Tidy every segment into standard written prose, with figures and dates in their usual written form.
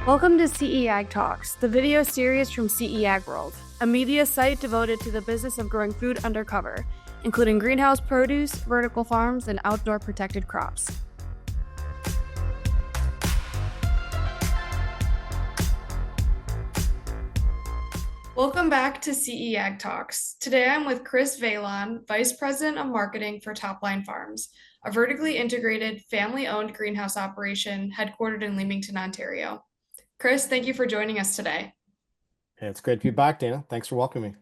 Welcome to CE Ag Talks, the video series from CE Ag World, a media site devoted to the business of growing food undercover, including greenhouse produce, vertical farms, and outdoor protected crops. Welcome back to CE Ag Talks. Today I'm with Chris Veillon, Vice President of Marketing for Topline Farms, a vertically integrated, family-owned greenhouse operation headquartered in Leamington, Ontario. Chris, thank you for joining us today. Hey, it's great to be back, Dana. Thanks for welcoming me.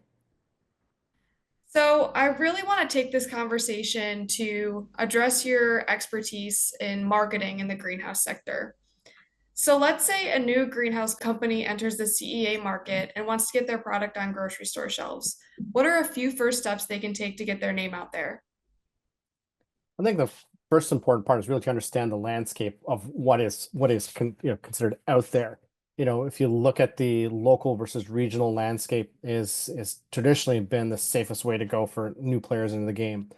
So, I really want to take this conversation to address your expertise in marketing in the greenhouse sector. So, let's say a new greenhouse company enters the CEA market and wants to get their product on grocery store shelves. What are a few first steps they can take to get their name out there? I think the first important part is really to understand the landscape of what is considered out there. If you look at the local versus regional landscape is traditionally been the safest way to go for new players into the game.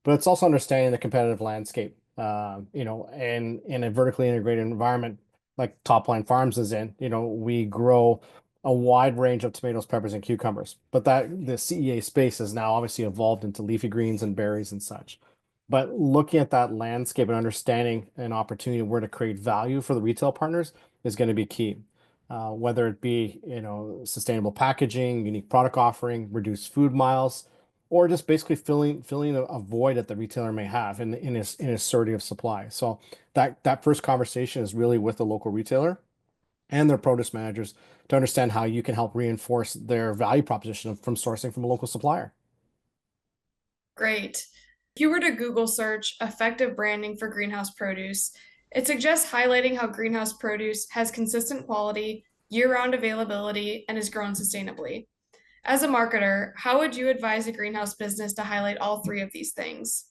But it's also understanding the competitive landscape. And in a vertically integrated environment like Topline Farms is in, we grow a wide range of tomatoes, peppers, and cucumbers. But that the CEA space has now obviously evolved into leafy greens and berries and such. But looking at that landscape and understanding an opportunity where to create value for the retail partners is going to be key. Whether it be, sustainable packaging, unique product offering, reduced food miles, or just basically filling a void that the retailer may have in his surety of supply. So that first conversation is really with the local retailer and their produce managers to understand how you can help reinforce their value proposition from sourcing from a local supplier. Great. If you were to Google search effective branding for greenhouse produce, it suggests highlighting how greenhouse produce has consistent quality, year-round availability, and is grown sustainably. As a marketer, how would you advise a greenhouse business to highlight all three of these things?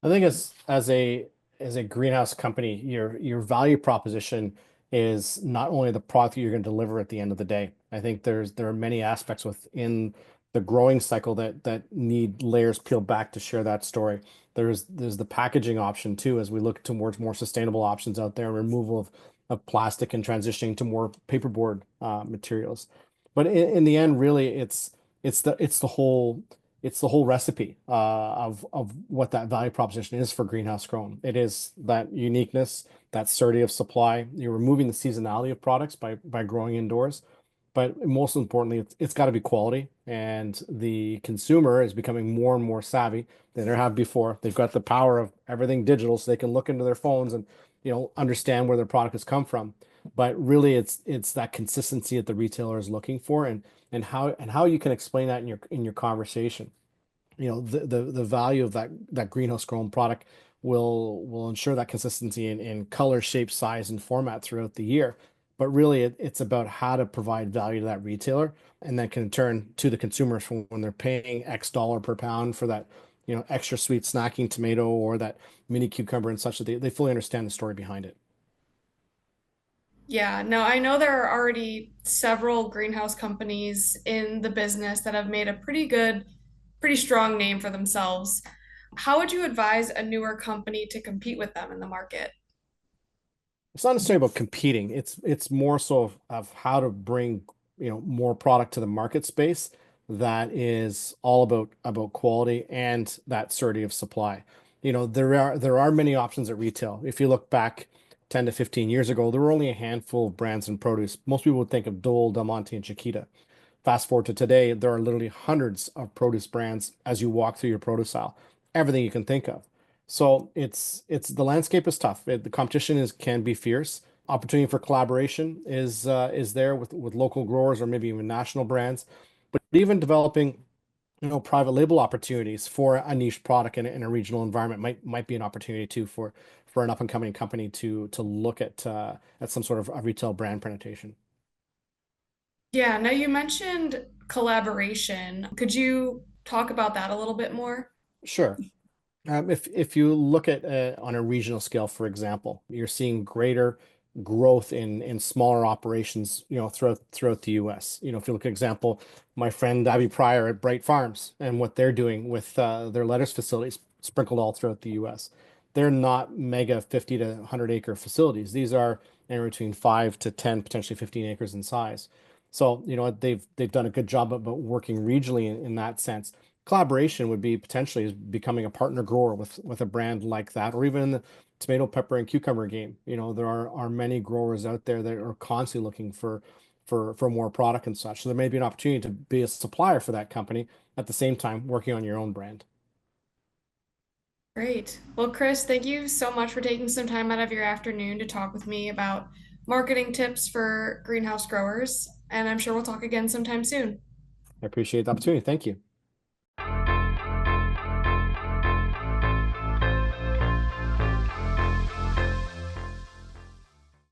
I think as a greenhouse company, your value proposition is not only the product that you're going to deliver at the end of the day. I think there are many aspects within the growing cycle that need layers peeled back to share that story. There's the packaging option too, as we look towards more sustainable options out there, removal of plastic and transitioning to more paperboard materials. But in the end, really, it's the whole recipe of what that value proposition is for greenhouse grown. It is that uniqueness, that certainty of supply. You're removing the seasonality of products by growing indoors, but most importantly, it's got to be quality. And the consumer is becoming more and more savvy than they have before. They've got the power of everything digital, so they can look into their phones and understand where their product has come from. But really, it's that consistency that the retailer is looking for, and how you can explain that in your conversation. The value of that greenhouse grown product will ensure that consistency in color, shape, size, and format throughout the year. But really, it's about how to provide value to that retailer, and then can turn to the consumers for when they're paying X dollar per pound for that, extra sweet snacking tomato or that mini cucumber and such, that they fully understand the story behind it. Yeah, no, I know there are already several greenhouse companies in the business that have made a pretty strong name for themselves. How would you advise a newer company to compete with them in the market? It's not necessarily about competing. It's more so of how to bring, more product to the market space that is all about quality and that certainty of supply. There are many options at retail. If you look back 10 to 15 years ago, there were only a handful of brands in produce. Most people would think of Dole, Del Monte, and Chiquita. Fast forward to today, there are literally hundreds of produce brands as you walk through your produce aisle, everything you can think of. So it's the landscape is tough. The competition can be fierce. Opportunity for collaboration is there with local growers or maybe even national brands, but even developing private label opportunities for a niche product in a regional environment might be an opportunity too for an up and coming company to look at some sort of a retail brand presentation. Yeah, now you mentioned collaboration. Could you talk about that a little bit more? Sure. If you look at on a regional scale, for example, you're seeing greater growth in smaller operations, throughout the U.S. If you look at example, my friend Abby Pryor at Bright Farms and what they're doing with their lettuce facilities sprinkled all throughout the U.S. they're not mega 50 to 100 acre facilities. These are anywhere between 5 to 10, potentially 15 acres in size. So, they've done a good job about working regionally in that sense. Collaboration would be potentially becoming a partner grower with a brand like that, or even in the tomato, pepper, and cucumber game. There are many growers out there that are constantly looking for more product and such. So there may be an opportunity to be a supplier for that company at the same time working on your own brand. Great. Well, Chris, thank you so much for taking some time out of your afternoon to talk with me about marketing tips for greenhouse growers. And I'm sure we'll talk again sometime soon. I appreciate the opportunity. Thank you.